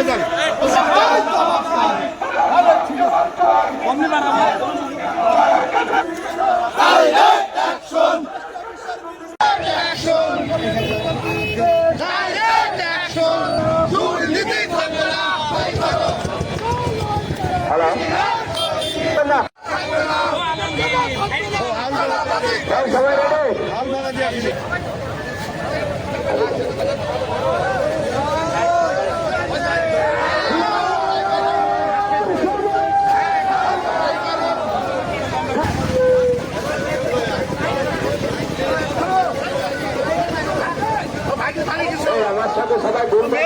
চলে যান। আমার সাথে সবাই বলবে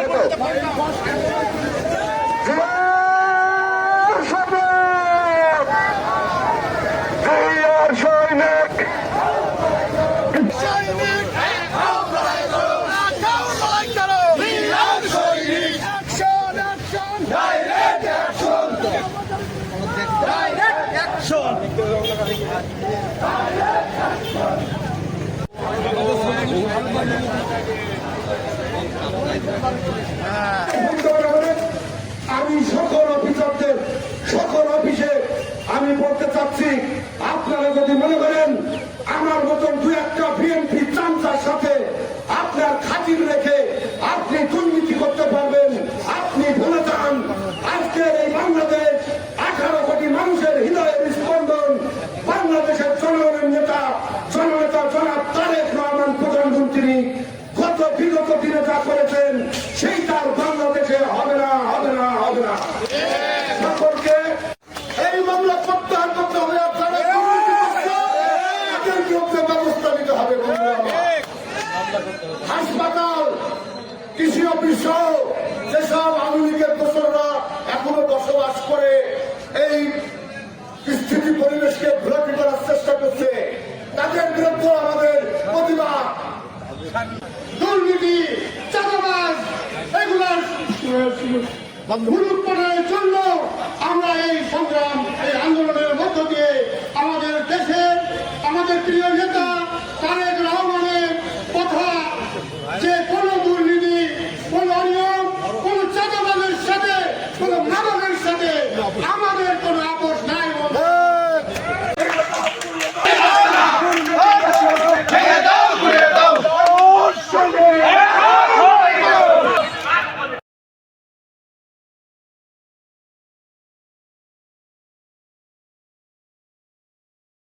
আমি সকল অফিসারদের সকল অফিসে আমি বলতে চাচ্ছি, আপনারা যদি মনে করেন আমার মতন দু একটা বিএনপি চামচার সাথে আপনার খাতির রেখে আপনি দুর্নীতি করতে পারবেন, আপনি ভুলে যান আজকের এই বাংলাদেশ 18 কোটি মানুষের হৃদয়ের স্পন্দন, বাংলাদেশের জনগণের নেতা জননেতা জনাব তারেক রহমান প্রধানমন্ত্রী গত বিগত দিনে যা করেছেন সেই তার বাংলাদেশে হবে না, হবে না, হবে না। সকলকে এই মামলা প্রত্যাহার করতে হবে, ব্যবস্থা নিতে হবে। হাসপাতাল, কৃষি অফিস সহ যেসব আওয়ামী লীগের দোসররা এখনো বসবাস করে এই স্থিতি পরিবেশকে ঘোরাফি করার চেষ্টা করছে, তাদের বিরুদ্ধে আমাদের প্রতিবাদ। দুর্নীতি, চাঁদাবাজ এগুলার উৎপাদনের জন্য আমরা এই সংগ্রাম, এই আন্দোলনের মধ্য দিয়ে আমাদের দেশের আমাদের প্রিয় নেতা